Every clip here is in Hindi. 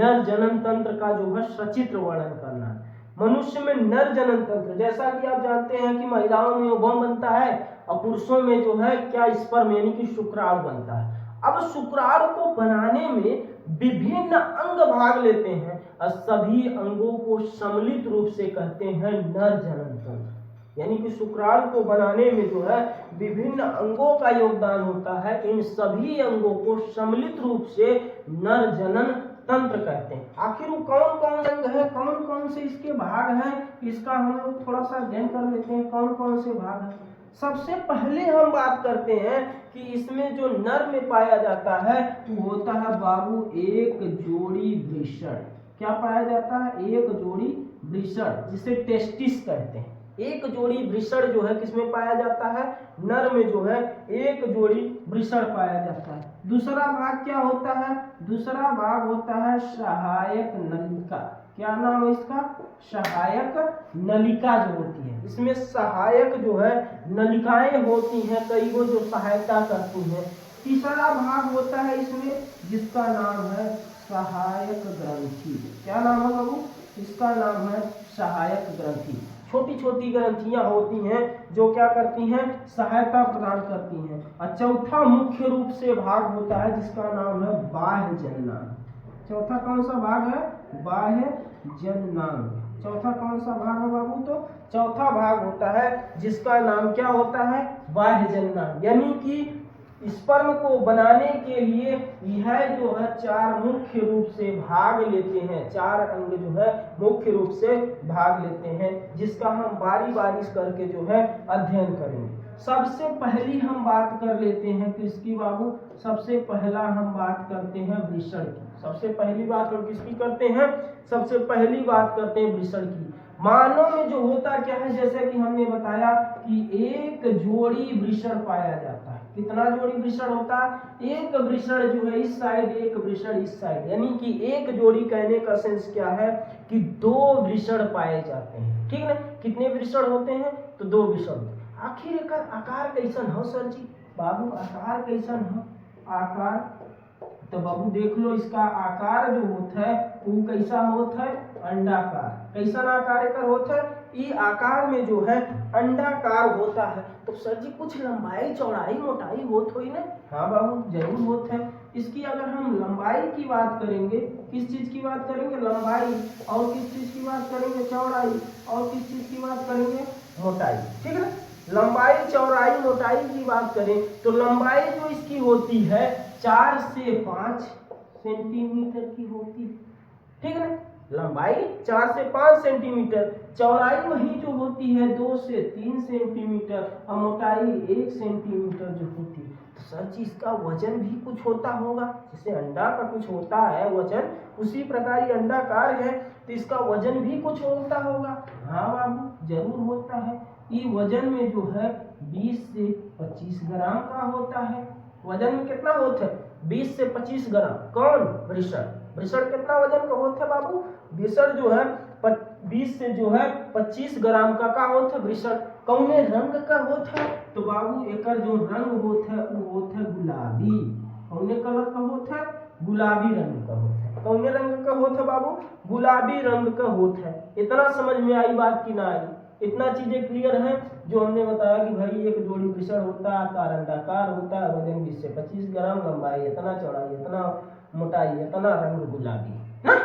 नर जनन तंत्र का जो है सचित्र वर्णन करना है। मनुष्य में नर जनन तंत्र, जैसा कि आप जानते हैं कि महिलाओं में ओवम बनता है और पुरुषों में जो है क्या स्पर्म यानी कि शुक्राणु बनता है। अब शुक्राणु को बनाने में विभिन्न अंग भाग लेते हैं और सभी अंगों को सम्मिलित रूप से कहते हैं नर जनन तंत्र। यानी कि शुक्राणु को बनाने में जो है विभिन्न अंगों का योगदान होता है, इन सभी अंगों को सम्मिलित रूप से नर जनन तंत्र कहते हैं। आखिर वो कौन कौन अंग है, कौन कौन से इसके भाग हैं, इसका हम लोग थोड़ा सा अध्ययन कर लेते हैं। कौन कौन से भाग हैं? सबसे पहले हम बात करते हैं कि इसमें जो नर में पाया जाता है वो होता है बाबू एक जोड़ी वृषण। क्या पाया जाता है? एक जोड़ी वृषण, जिसे टेस्टिस कहते हैं। एक जोड़ी वृषण जो है किसमें पाया जाता है? नर में जो है एक जोड़ी वृषण पाया जाता है। दूसरा भाग क्या होता है? दूसरा भाग होता है सहायक नलिका। क्या नाम है इसका? सहायक नलिका जो होती है, इसमें सहायक जो है नलिकाएं होती हैं, कई वो जो सहायता करती हैं। तीसरा भाग होता है इसमें जिसका नाम है सहायक ग्रंथि। क्या नाम है बाबू? इसका नाम है सहायक ग्रंथि। छोटी छोटी ग्रंथियां होती हैं जो क्या करती हैं? सहायता प्रदान करती हैं। और चौथा मुख्य रूप से भाग होता है जिसका नाम है बाह्य जननांग। चौथा कौन सा भाग है? बाह्य जननांग। चौथा कौन सा भाग है बाबू? तो चौथा भाग होता है जिसका नाम क्या होता है? बाह्य जननांग। यानी कि स्पर्म को बनाने के लिए यह जो है चार मुख्य रूप से भाग लेते हैं, चार अंग जो है मुख्य रूप से भाग लेते हैं, जिसका हम बारी बारी करके जो है अध्ययन करेंगे। सबसे पहली हम बात कर लेते हैं किसकी बाबू? सबसे पहला हम बात करते हैं वृषण की। सबसे पहली बात हम किसकी करते हैं? सबसे पहली बात करते हैं वृषण की। मानव में जो होता क्या है, जैसे कि हमने बताया कि एक जोड़ी वृषण पाया जाता है। कितना जोड़ी वृषण होता है? एक वृषण जो है इस साइड, एक वृषण इस साइड। यानी कि एक जोड़ी कहने का सेंस क्या है कि दो वृषण पाए जाते हैं। ठीक है? कितने वृषण होते हैं? तो दो वृषण। आखिर एक आकार कैसन हो सर जी? बाबू आकार कैसन हो? आकार तो बाबू देख लो, इसका आकार जो होता है वो कैसा होता है? अंडाकार। कैसा आकार एकर होता है? ये आकार में जो है अंडाकार होता है। तो सर जी कुछ लंबाई चौड़ाई मोटाई होत होई ना? हाँ बाबू जरूर होता है। इसकी अगर हम लंबाई की बात करेंगे, किस चीज की बात करेंगे? लंबाई। और किस चीज की बात करेंगे? चौड़ाई। और किस चीज की बात करेंगे? मोटाई। ठीक है ना? लंबाई चौड़ाई मोटाई की बात करें तो लंबाई जो इसकी होती है 4 से 5 सेंटीमीटर की होती है। ठीक है ना? लंबाई 4 से 5 सेंटीमीटर, चौड़ाई वही जो होती है 2 से 3 सेंटीमीटर और मोटाई 1 सेंटीमीटर जो होती है। तो सर जी इसका वजन भी कुछ होता होगा, जैसे अंडा का कुछ होता है वजन, उसी प्रकार ये अंडाकार है तो इसका वजन भी कुछ होता होगा। हाँ बाबू जरूर होता है। ये वजन में जो है 20 से 25 ग्राम का होता है। वजन में कितना होता है? 20 से 25 ग्राम। कौन? वृषण। वृषण कितना वजन का होता है बाबू? वृषण जो है 20 से जो है 25 ग्राम का होता है वृषण। कौने रंग का होता है? तो बाबू एकर जो रंग होता है वो होता है गुलाबी। कौने कलर का होता है? गुलाबी रंग का होता है। कौने रंग का होता है बाबू? गुलाबी रंग का होता है। इतना समझ में आई बात की ना आई? इतना चीजें क्लियर है जो हमने बताया कि भाई एक जोड़ी वृषण होता है, आकार अंडाकार होता है, वजन 20 से 25 ग्राम, लंबाई इतना, चौड़ाई इतना, मोटाई इतना, रंग गुलाबी ना?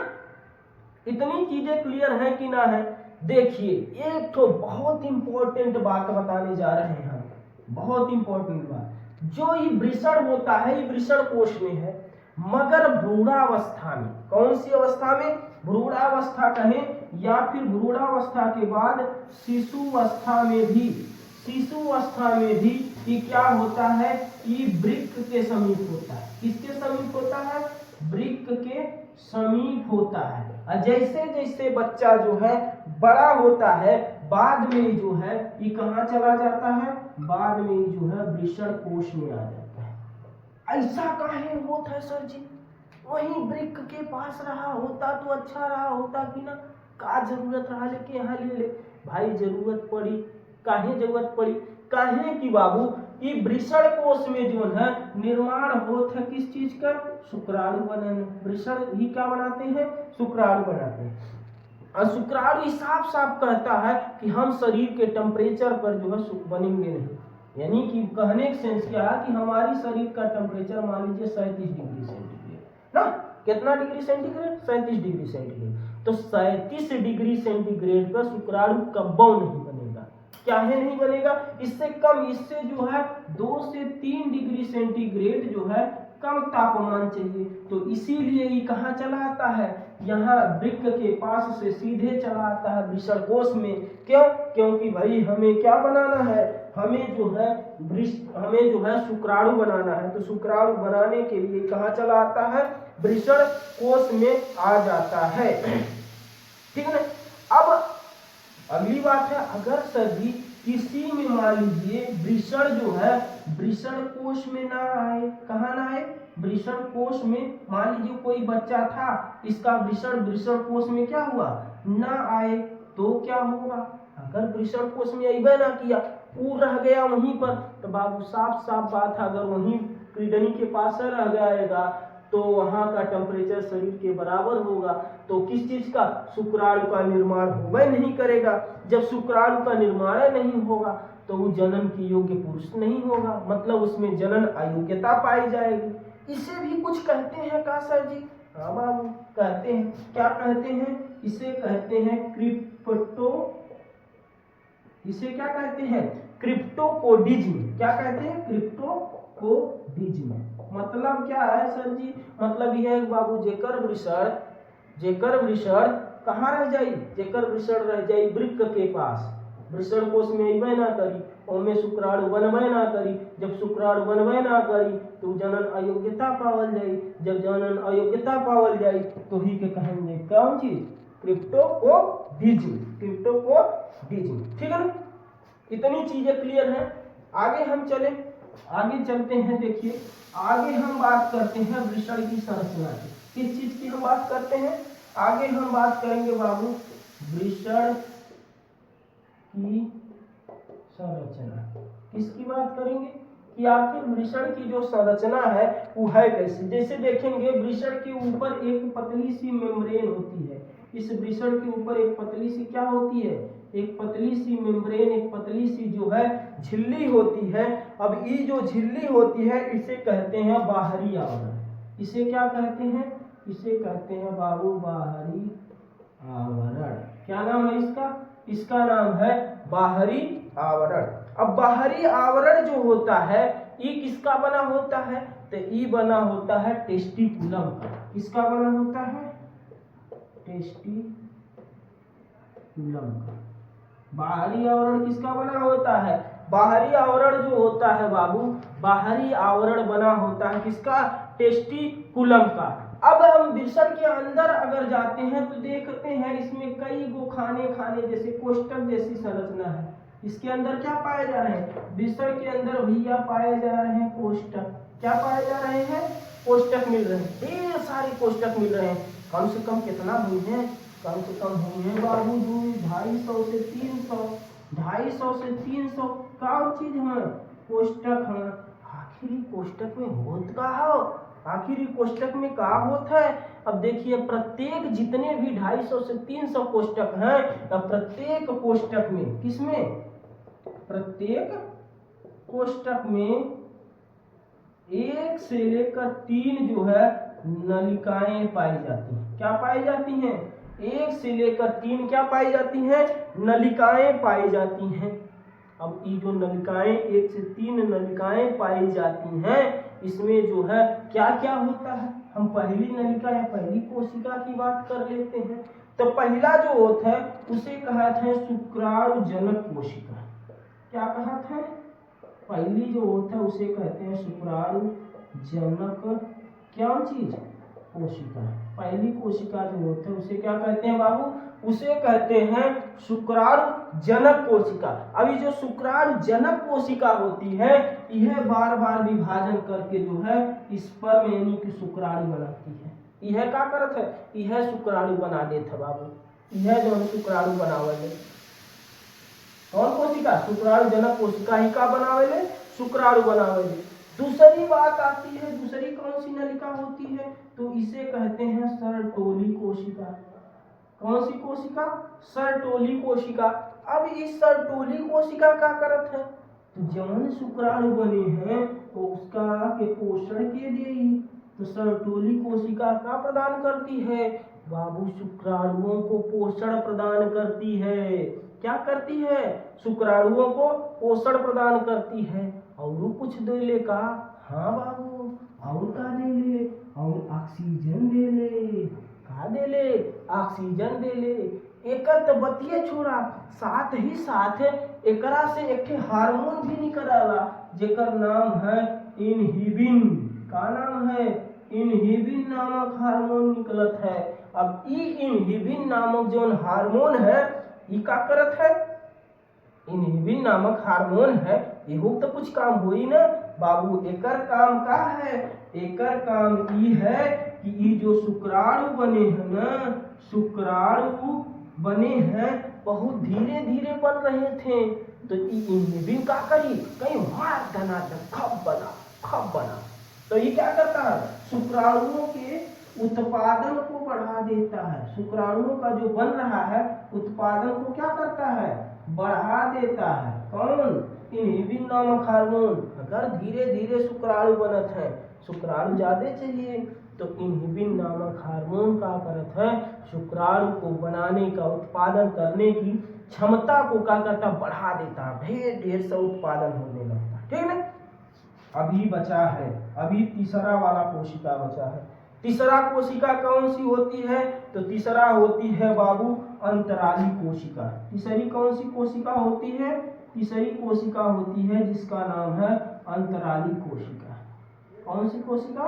इतनी चीजें क्लियर है कि ना है? देखिए एक तो बहुत इंपॉर्टेंट बात बताने जा रहे हैं हम, बहुत इंपॉर्टेंट बात। जो ये वृषण होता है ये वृषण कोश में है, मगर भ्रूणावस्था में। कौन सी अवस्था में? भ्रूणावस्था कहें या फिर भ्रूणावस्था के बाद शिशुअवस्था में भी, शिशुअवस्था में भी ये क्या होता है? ये वृक्क के समीप होता है। किसके समीप होता है? वृक्क के समीप होता है। और जैसे जैसे बच्चा जो है बड़ा होता है बाद में जो है ये कहाँ चला जाता है? बाद में जो है वृषण कोश में आ जाता है। ऐसा काहे होता है सर जी? वहीं वृक्क के पास रहा होता तो अच्छा रहा होता कि ना? का जरूरत रहा लेके यहाँ ले ले? भाई जरूरत पड़ी। काहे जरूरत पड़ी? काहे कि बाबू कि वृषण कोश में जो है निर्माण होता है किस चीज का, शुक्राणु बनने। वृषण ही क्या बनाते हैं, शुक्राणु बनाते हैं। और शुक्राणु साफ साफ कहता है कि हम शरीर के टेम्परेचर पर जो है बनेंगे नहीं, यानी कि कहने के सेंस क्या है कि हमारी शरीर का टेम्परेचर मान लीजिए 37 डिग्री सेंटीग्रेड ना, कितना डिग्री सेंटीग्रेड, 37 डिग्री सेंटीग्रेड। तो 37 डिग्री सेंटीग्रेड पर शुक्राणु कब्बो नहीं बनेगा, क्या है नहीं बनेगा, इससे कम, इससे जो है 2 से 3 डिग्री सेंटीग्रेड जो है कम तापमान चाहिए। तो इसीलिए ये कहाँ चला आता है, यहाँ वृक्क के पास से सीधे चला आता है वृषण कोश में। क्यों, क्योंकि भाई हमें क्या बनाना है, हमें जो है शुक्राणु बनाना है। तो शुक्राणु बनाने के लिए कहाँ चला आता है, वृषण कोश में आ जाता है। ठीक है। अब अगली बात है, अगर सर जी किसी में मान लीजिए वृषण जो है वृषण कोश में ना आए, कहाँ ना आए, वृषण कोश में, मान लीजिए कोई बच्चा था, इसका वृषण कोश में क्या हुआ, ना आए, तो क्या होगा, अगर वृषण कोश में अइबे ना किया, वो रह गया वहीं पर, तो बाबू साफ साफ बात है, अगर वहीं किडनी के पास रह जाएगा तो वहां का टेम्परेचर शरीर के बराबर होगा। तो किस चीज का, शुक्राणु का निर्माण होगा नहीं करेगा। जब शुक्राणु का निर्माण नहीं होगा तो वो जनन की योग्य पुरुष नहीं होगा, मतलब उसमें जनन अयोग्यता पाई जाएगी। इसे भी कुछ कहते हैं का सर जी, हाँ बाबू कहते हैं, क्या कहते हैं, इसे कहते हैं इसे क्या कहते हैं, क्रिप्टोकोडिज्म। क्या कहते हैं, क्रिप्टोकोडिज्म। मतलब क्या है सर जी, मतलब यह है बाबू, जेकर वृषण कहाँ रह जाई, जेकर वृषण रह जाई वृक्क के पास, वृषण कोश में अइबे ना करी, ओमे शुक्राणु बनबे ना करी। जब शुक्राणु बनबे ना करी तो जनन अयोग्यता पावल जाई। जब जनन अयोग्यता पावल जाई तो ही के कहेंगे कौन चीज, क्रिप्टोकोडिज्म। ठीक है ना, इतनी चीजें क्लियर है। आगे हम चलते हैं। देखिए आगे हम बात करते हैं वृषण की संरचना की। किस चीज की हम बात करते हैं, आगे हम बात करेंगे बाबू वृषण की संरचना। किसकी बात करेंगे कि आखिर वृषण की जो संरचना है वो है कैसी। जैसे देखेंगे वृषण के ऊपर एक पतली सी मेम्ब्रेन होती है, इस वृषण के ऊपर एक पतली सी क्या होती है, एक पतली सी मेम्ब्रेन, एक पतली सी जो है झिल्ली होती है। अब ये जो झिल्ली होती है इसे कहते हैं बाहरी आवरण। इसे क्या कहते हैं, इसे कहते हैं बाबू बाहरी आवरण। क्या नाम है इसका, इसका नाम है बाहरी आवरण। अब बाहरी आवरण जो होता है ये किसका बना होता है, तो ये बना होता है टेस्टिकुलम का। किसका बना होता है, टेस्टिकुलम का। बाहरी आवरण किसका बना होता है, बाहरी आवरण जो होता है बाबू, बाहरी आवरण बना होता है किसका, टेस्टिकुलम का। अब हम वृषण के अंदर अगर जाते हैं तो देखते हैं इसमें कई गो खाने जैसे कोष्ठक जैसी संरचना है। इसके अंदर क्या पाए जा रहे हैं, वृषण के अंदर भैया पाए जा रहे हैं कोष्ठक। क्या पाए जा रहे हैं, कोष्ठक मिल रहे हैं, ढेर सारे कोष्ठक मिल रहे हैं। कम से कम कितना हुई है, कम से कम हुई है बाबू 250 से 300, 250 से 300 का चीज है, कोष्ठक है। आखिर कोष्ठक में होत का हो, आखिर कोष्ठक में का होता है। अब देखिए प्रत्येक जितने भी 250 से 300 कोष्ठक हैं, प्रत्येक कोष्ठक में, किसमें, प्रत्येक कोष्ठक में 1 से लेकर 3 जो है नलिकाएं पाई जाती हैं। क्या पाई जाती हैं, 1 से लेकर 3 क्या पाई जाती हैं, नलिकाएं पाई जाती हैं। अब ये जो नलिकाएं 1 से 3 नलिकाएं पाई जाती हैं, इसमें जो है क्या क्या होता है, हम पहली नलिका या पहली कोशिका की बात कर लेते हैं। तो पहला जो होता है उसे कहते हैं शुक्राणु जनक कोशिका। क्या कहते हैं, पहली जो होता है उसे कहते हैं शुक्राणु जनक क्या चीज, कोशिका। पहली कोशिका जो होती है उसे क्या कहते हैं बाबू, उसे कहते हैं शुक्राणु जनक कोशिका। अभी जो शुक्राणु जनक कोशिका होती है यह बार बार विभाजन करके जो है स्पर्म यानी कि शुक्राणु बनाती है। यह क्या करत है, यह शुक्राणु बना देत है बाबू, यह जो शुक्राणु बनावल है। कौन कोशिका, शुक्राणु जनक कोशिका ही का बनावेले, शुक्राणु बनावेले। दूसरी बात आती है, दूसरी कौन सी नलिका होती है, तो इसे कहते हैं सर्टोली कोशिका। कौन सी कोशिका? सर्टोली कोशिका। अब इस सर्टोली कोशिका क्या करत है, तो जौन शुक्राणु बने हैं तो उसका के पोषण के लिए तो सर्टोली कोशिका क्या प्रदान करती है बाबू, शुक्राणुओं को पोषण प्रदान करती है। क्या करती है? शुक्राणुओं को पोषण प्रदान करती है। और कुछ देले का? हाँ बाबू, और का देले? और ऑक्सीजन देले। का देले? ऑक्सीजन देले। एकर तो बतिये छोड़ा, साथ ही साथ एकरा से एक हार्मोन भी निकलला जेकर नाम है इनहिबिन। का नाम है? इनहिबिन नामक हार्मोन निकलत है। अब ई इनहिबिन नामक जो हार्मोन है ई का करत है? इनहिबिन नामक हार्मोन है, एहो तो कुछ काम होई ना बाबू। एकर काम का है? एकर काम ई है कि ई जो शुक्राणु बने हैं ना, शुक्राणु बने हैं बहुत धीरे धीरे बन रहे थे, तो इनहिबिन का करी कहीं मार दना खप बना। तो ये क्या करता है? शुक्राणुओं के उत्पादन को बढ़ा देता है। शुक्राणुओं का जो बन रहा है उत्पादन को क्या करता है? बढ़ा देता है। कौन? इनहिबिन नामक हार्मोन। अगर धीरे धीरे शुक्राणु बनत है, शुक्राणु ज्यादा चाहिए, तो इनहिबिन नामक हार्मोन का करत है शुक्राणु को बनाने का, उत्पादन करने की क्षमता को क्या करता? बढ़ा देता है। ढेर से उत्पादन होने लगता है। ठीक है, अभी बचा है, अभी तीसरा वाला कोशिका बचा है। तीसरा कोशिका कौन सी होती है, तो तीसरा होती है बाबू अंतराली कोशिका। तीसरी कौन सी कोशिका होती है? तीसरी कोशिका होती है जिसका नाम है अंतराली कोशिका। कौन सी कोशिका?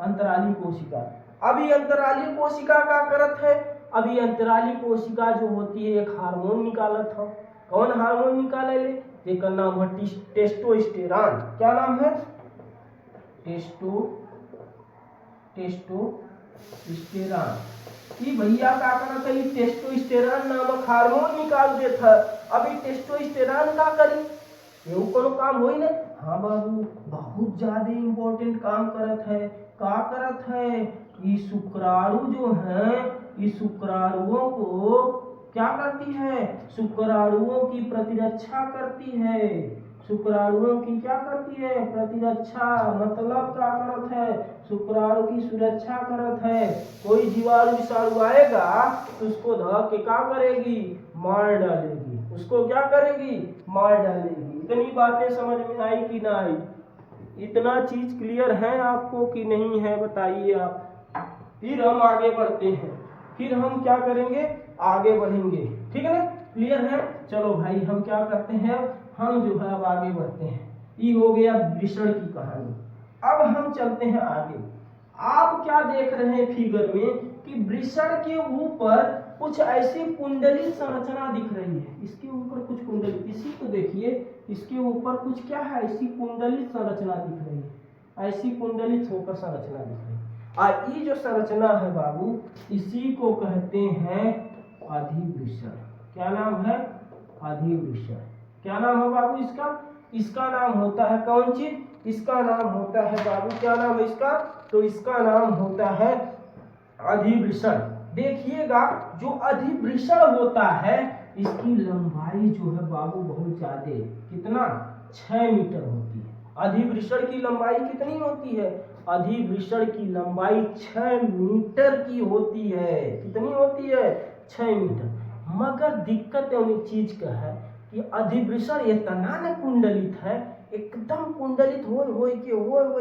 अंतराली कोशिका। अभी अंतराली कोशिका का करत है? अभी अंतराली कोशिका जो होती है एक हार्मोन निकालत है। कौन हार्मोन निकाले ले? जेकर नाम है टेस्टोस्टेरॉन। क्या नाम है? टेस्टोस्टेरॉन। कि भैया का करत है? टेस्टोस्टेरॉन नामक हार्मोन निकाल देता है। अभी टेस्टोस्टेरॉन का करी? ये कोनो काम होई ना? हाँ बाबू, बहुत ज्यादा इम्पोर्टेंट काम करत है। का करत है? ये शुक्राणु जो है, ये शुक्राणुओं को क्या करती है? शुक्राणुओं की प्रतिरक्षा करती है। शुक्राणुओं की क्या करती है? प्रतिरक्षा। मतलब क्या करत है? शुक्राणु की सुरक्षा करत है। कोई जीवाणु विषाणु आएगा तो उसको धो के क्या करेगी? मार डालेगी। उसको क्या करेगी? मार डालेगी। इतनी बातें समझ में आई कि ना आई? इतना चीज क्लियर है आपको कि नहीं है? बताइए आप। फिर हम आगे बढ़ते हैं, फिर हम क्या करेंगे? आगे बढ़ेंगे। ठीक है ना? क्लियर है? चलो भाई, हम क्या करते हैं, हम जो है अब आगे बढ़ते हैं। ये हो गया वृषण की कहानी। अब हम चलते हैं आगे। आप क्या देख रहे हैं फिगर में कि वृषण के ऊपर कुछ ऐसी कुंडली संरचना दिख रही है। इसके ऊपर कुछ कुंडली, इसी को देखिए, इसके ऊपर कुछ क्या है? ऐसी कुंडलित संरचना दिख रही है। ऐसी कुंडलित होकर संरचना दिख रही है। और ये जो संरचना है बाबू, इसी को कहते हैं अधिवृषण। क्या नाम है? अधिवृषण। क्या नाम है बाबू इसका? इसका नाम होता है कौन चीज? इसका नाम होता है बाबू, क्या नाम है इसका? तो इसका नाम होता है अधिवृषण। देखिएगा, जो अधिवृषण होता है इसकी लंबाई जो है बाबू बहुत ज्यादा, कितना? 6 मीटर होती है। अधिवृषण की लंबाई कितनी होती है? अधिवृषण की लंबाई 6 मीटर की होती है। कितनी होती है? 6 मीटर। मगर दिक्कत उन चीज का है कि अधिवृषण इतना न कुंडलित है, एकदम कुंडलित हो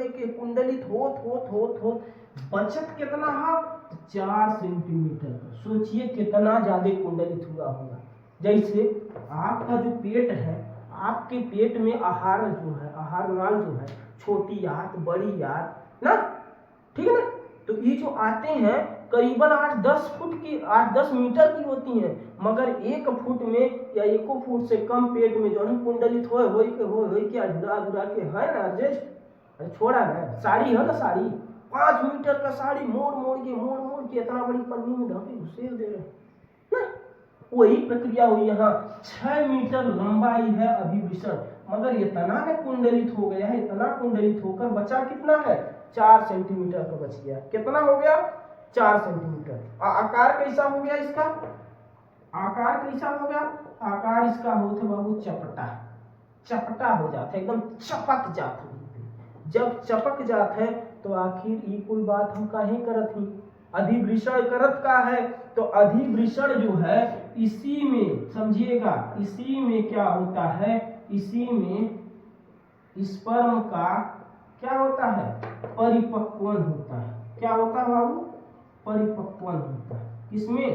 के कुंडलित होत बचत कितना है? 4 सेंटीमीटर का। सोचिए कितना ज्यादा कुंडलित हुआ होगा। जैसे आपका जो पेट है, आपके पेट में आहार जो है, आहार नाल जो है, छोटी आंत, बड़ी आंत ना, ठीक है ना? तो ये जो आते हैं करीबन 8-10 फुट की, 8-10 मीटर की होती हैं, मगर 1 फुट में या 1 फुट से कम पेट में जो है कुंडलित हो के अधूरा के है ना। जस्ट छोड़ा ना, साड़ी है ना, साड़ी 5 मीटर का साड़ी मोड़ के इतना बड़ी पन्नी में ढके घुसेड़ दे रहे ना। वही प्रक्रिया हुई यहाँ। 6 मीटर लंबाई है अधिवृषण। मगर इतना है कुंडलित हो गया है, इतना कुंडलित होकर बचा कितना है, 4 सेंटीमीटर का बच गया। कितना हो गया, 4 सेंटीमीटर। आकार कैसा हो गया इसका, आकार कैसा हो गया, आकार इसका होता बाबू चपटा, चपटा हो जाता है, एकदम चपक जाता है। जब चपक जाता है तो आखिर ये कोई बात हम काहे करत ही, अधिवृषण करत का है, तो अधिवृषण जो है इसी में समझिएगा, इसी में क्या होता है, इसी में स्पर्म का क्या होता है, परिपक्वन होता है। क्या होता है बाबू, परिपक्वन होता है। इसमें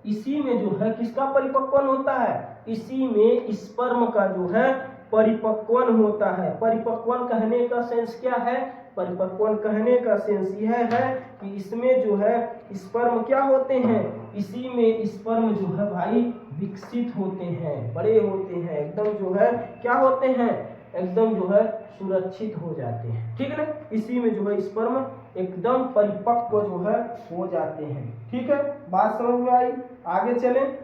इसी में जो है किसका परिपक्वन होता है, इसी में स्पर्म का जो है परिपक्वन होता है। परिपक्वन कहने का सेंस क्या है, परिपक्वन कहने का सेंस यह है कि इसमें जो है स्पर्म क्या होते हैं, इसी में स्पर्म जो है भाई विकसित होते हैं, बड़े होते हैं, एकदम जो है क्या होते हैं, एकदम जो है सुरक्षित हो जाते हैं। ठीक है ना, इसी में जो है स्पर्म एकदम परिपक्व जो है हो जाते हैं। ठीक है, बात समझ में आई। आगे चलें,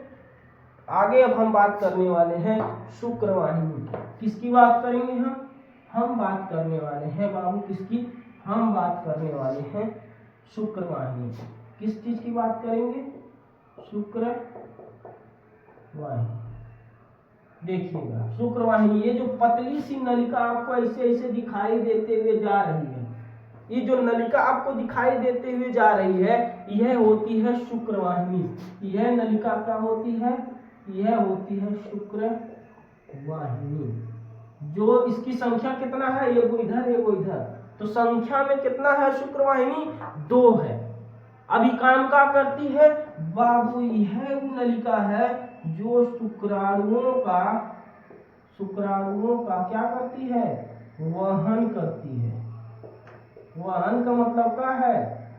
आगे अब हम बात करने वाले हैं शुक्रवाहिनी। किसकी बात करेंगे हम बात करने वाले हैं बाबू किसकी, हम बात करने वाले हैं शुक्रवाहिनी। किस चीज की बात करेंगे, शुक्रवाहिनी। देखिएगा शुक्रवाहिनी, ये जो पतली सी नलिका आपको ऐसे ऐसे दिखाई देते हुए जा रही है, ये जो नलिका आपको दिखाई देते हुए जा रही है, यह होती है शुक्रवाहिनी। यह नलिका क्या होती है, यह होती है शुक्रवाहिनी। जो इसकी संख्या कितना है, ये इधर ये इधर, तो संख्या में कितना है शुक्रवाहिनी, 2 है। अभी काम क्या करती है बाबू, यह वो नलिका है जो शुक्राणुओं का क्या करती है, वहन करती है। वहन का मतलब क्या है,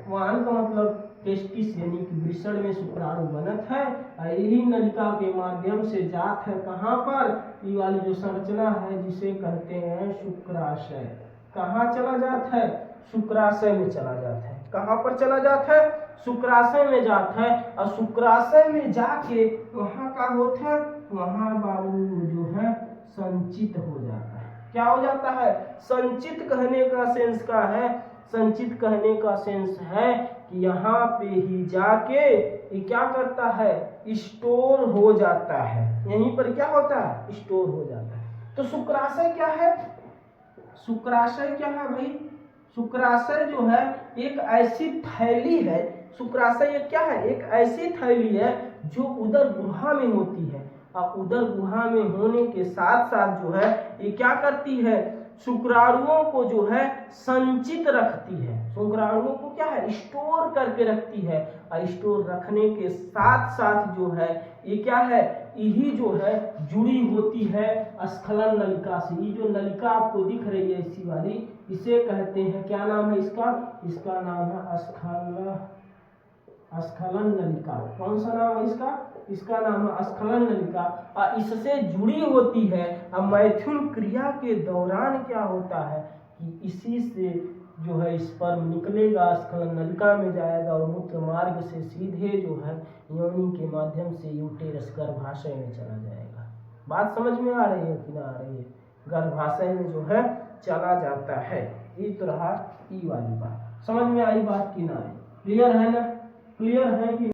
वहन का मतलब टेस्टिस यानी कि वृषण में शुक्राणु बनत है, यही नलिका के माध्यम से जात है कहाँ पर, ये वाली जो संरचना है जिसे कहते हैं शुक्राशय। कहाँ चला जाता है, शुक्राशय में चला जाता है। कहाँ पर चला जाता है, शुक्राशय में जाता है, और शुक्राशय में जाके वहाँ का होता है, वहाँ बाबू जो है संचित हो जाता है। क्या हो जाता है, संचित कहने का सेंस का है, संचित कहने का सेंस है कि यहाँ पे ही जाके ये क्या करता है, स्टोर हो जाता है। यहीं पर क्या होता है, स्टोर हो जाता है। तो शुक्राशय क्या है, शुक्राशय क्या है भाई, शुक्राशय जो है एक ऐसी थैली है, शुक्राशय क्या है, एक ऐसी थैली है जो उदर गुहा में होती है, और उदर गुहा में होने के साथ साथ जो है ये क्या करती है, शुक्राणुओं को जो है संचित रखती है। शुक्राणुओं को क्या है, स्टोर करके रखती है, और स्टोर रखने के साथ साथ जो है ये क्या है, यही जो है जुड़ी होती है स्खलन नलिका से। ये जो नलिका आपको दिख रही है इसी वाली, इसे कहते हैं, क्या नाम है इसका, इसका नाम है स्खलन नलिका। कौन सा नाम है इसका, इसका नाम है स्खलन नलिका। और इससे जुड़ी होती है। अब मैथुन क्रिया के दौरान क्या होता है कि इसी से जो है स्पर्म निकलेगा, स्खलन नलिका में जाएगा, और मूत्र मार्ग से सीधे जो है योनि के माध्यम से यूटेरस गर्भाशय में चला जाएगा। बात समझ में आ रही है कि ना आ रही है, गर्भाशय में जो है चला जाता है। ये तो रहा ई वाली बात, समझ में आई बात की ना है, क्लियर है ना, क्लियर है कि